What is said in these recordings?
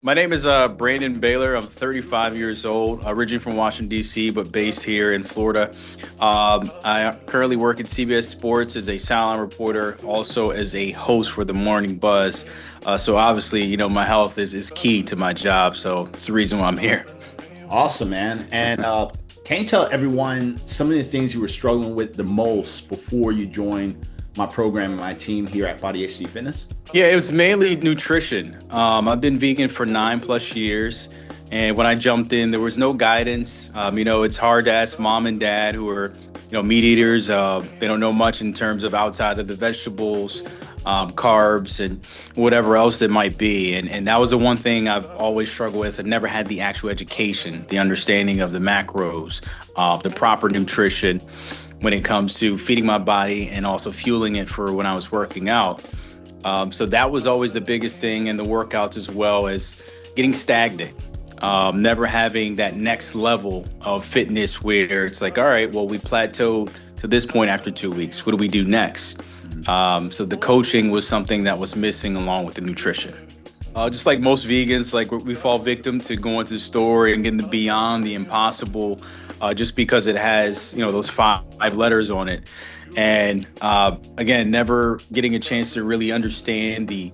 My name is Brandon Baylor. I'm 35 years old, originally from Washington, D.C., but based here in Florida. I currently work at CBS Sports as a sideline reporter, also as a host for the Morning Buzz. So obviously, my health is key to my job. So it's the reason why I'm here. Awesome, man. And can you tell everyone some of the things you were struggling with the most before you joined my program and my team here at Body HD Fitness? Yeah, it was mainly nutrition. I've been vegan for 9+ years. And when I jumped in, there was no guidance. It's hard to ask mom and dad who are, meat eaters. They don't know much in terms of outside of the vegetables, carbs, and whatever else that might be. And that was the one thing I've always struggled with. I never had the actual education, the understanding of the macros, the proper nutrition when it comes to feeding my body and also fueling it for when I was working out. So that was always the biggest thing in the workouts, as well as getting stagnant. Never having that next level of fitness where it's like, all right, well, we plateaued to this point after 2 weeks. What do we do next? So the coaching was something that was missing along with the nutrition. Just like most vegans, like we fall victim to going to the store and getting the beyond the impossible, just because it has, those five letters on it. And again, never getting a chance to really understand the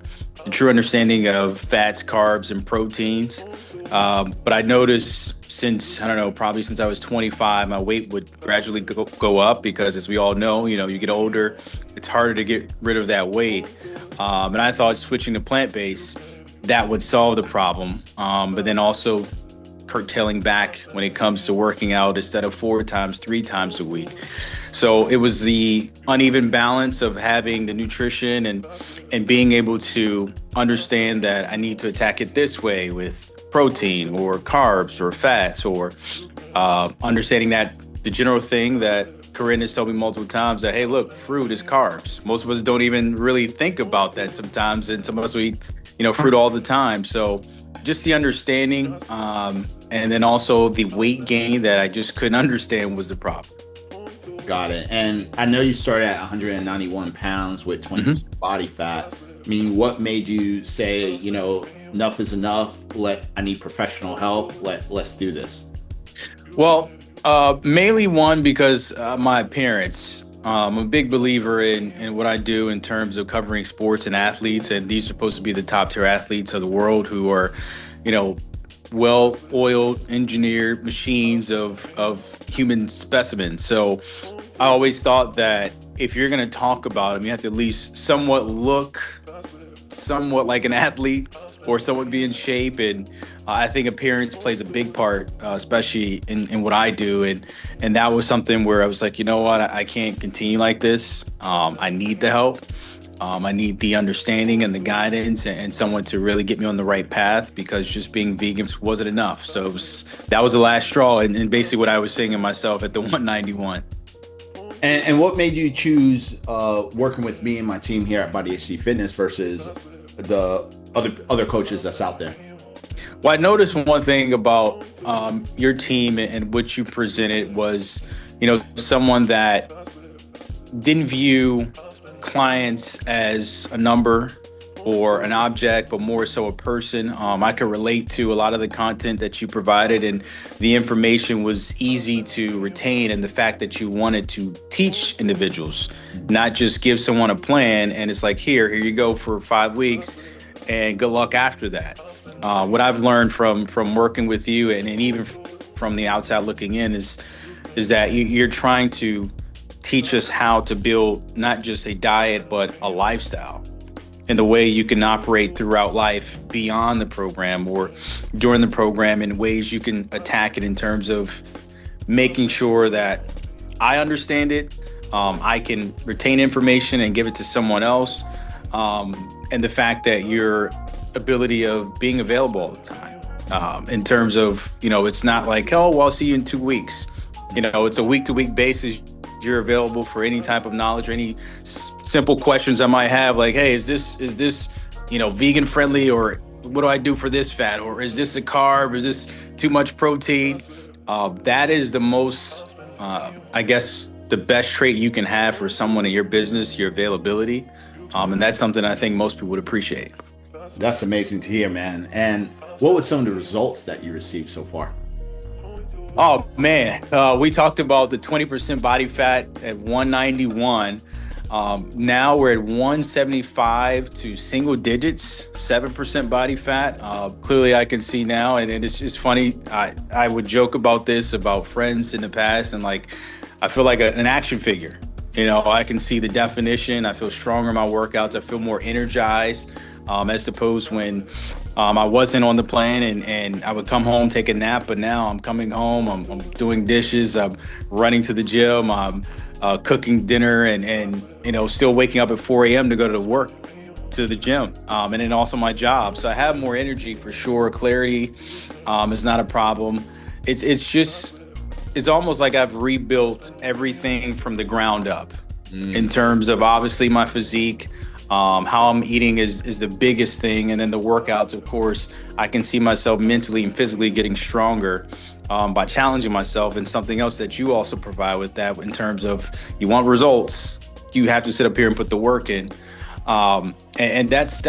true understanding of fats, carbs, and proteins. But I noticed since, I don't know, probably since I was 25, my weight would gradually go up because, as we all know, you get older, it's harder to get rid of that weight. And I thought switching to plant-based, that would solve the problem. But then also curtailing back when it comes to working out instead of 4 times, 3 times a week. So it was the uneven balance of having the nutrition and being able to understand that I need to attack it this way with protein or carbs or fats, or understanding that the general thing that Corinne has told me multiple times, that, hey, look, fruit is carbs. Most of us don't even really think about that sometimes. And some of us, we eat, fruit all the time. So just the understanding, and then also the weight gain that I just couldn't understand was the problem. Got it. And I know you started at 191 pounds with 20% body fat. I mean, what made you say, enough is enough? I need professional help. Let's do this. Well, mainly one, because my appearance. I'm a big believer in what I do in terms of covering sports and athletes, and these are supposed to be the top tier athletes of the world who are, well-oiled, engineered machines of human specimens. So I always thought that if you're going to talk about them, you have to at least somewhat look somewhat like an athlete or someone be in shape. And I think appearance plays a big part, especially in what I do. And that was something where I was like, you know what, I can't continue like this. I need the help. I need the understanding and the guidance, and someone to really get me on the right path, because just being vegan wasn't enough. So that was the last straw, and basically what I was saying to myself at the 191. And what made you choose working with me and my team here at Body HD Fitness versus the other coaches that's out there? Well, I noticed one thing about your team and what you presented was, someone that didn't view clients as a number or an object, but more so a person. I could relate to a lot of the content that you provided, and the information was easy to retain. And the fact that you wanted to teach individuals, not just give someone a plan and it's like, here you go for 5 weeks and good luck after that. What I've learned from working with you, and even from the outside looking in, is that you're trying to teach us how to build not just a diet, but a lifestyle, and the way you can operate throughout life beyond the program or during the program, in ways you can attack it in terms of making sure that I understand it, I can retain information and give it to someone else, and the fact that your ability of being available all the time, in terms of, it's not like, oh, well, I'll see you in 2 weeks. It's a week-to-week basis. You're available for any type of knowledge or any simple questions I might have, like, hey, is this vegan friendly, or what do I do for this fat, or is this a carb, is this too much protein? That is the most, I guess, the best trait you can have for someone in your business, your availability. And that's something I think most people would appreciate. That's amazing to hear, man. And What were some of the results that you received so far? Oh man, we talked about the 20% body fat at 191. Now we're at 175 to single digits, 7% body fat. Clearly, I can see now, and it's just funny. I would joke about this about friends in the past, and like I feel like an action figure. I can see the definition. I feel stronger in my workouts. I feel more energized, as opposed when I wasn't on the plane and I would come home, take a nap. But now I'm coming home, I'm doing dishes, I'm running to the gym, I'm cooking dinner, and still waking up at 4 a.m. to go to work, to the gym, and then also my job. So I have more energy for sure. Clarity is not a problem. It's just it's almost like I've rebuilt everything from the ground up in Mm. terms of obviously my physique. How I'm eating is the biggest thing, and then the workouts, of course. I can see myself mentally and physically getting stronger by challenging myself, and something else that you also provide with that in terms of you want results, you have to sit up here and put the work in. And that's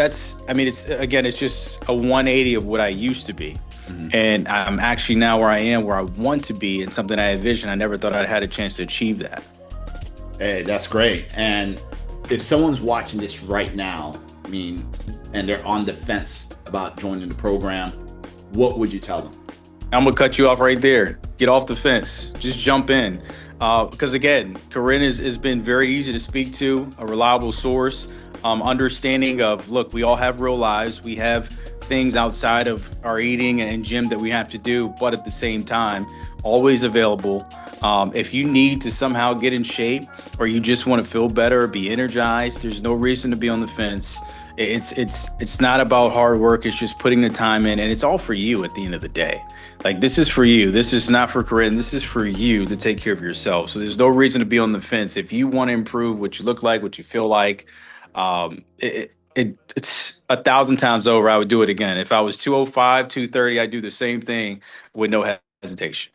I mean, it's just a 180 of what I used to be. Mhm. And I'm actually now where I am, where I want to be, and something I envisioned. I never thought I'd had a chance to achieve that. Hey, that's great. And if someone's watching this right now, I mean, and they're on the fence about joining the program, what would you tell them? I'm gonna cut you off right there. Get off the fence. Just jump in. Because again, Corinne has been very easy to speak to, a reliable source, understanding of, look, we all have real lives. We have things outside of our eating and gym that we have to do, but at the same time, always available. If you need to somehow get in shape, or you just want to feel better, be energized, there's no reason to be on the fence. It's not about hard work. It's just putting the time in, and it's all for you at the end of the day. Like, this is for you. This is not for Corinne. This is for you to take care of yourself. So there's no reason to be on the fence. If you want to improve what you look like, what you feel like, it's 1,000 times over. I would do it again. If I was 205, 230, I'd do the same thing with no hesitation.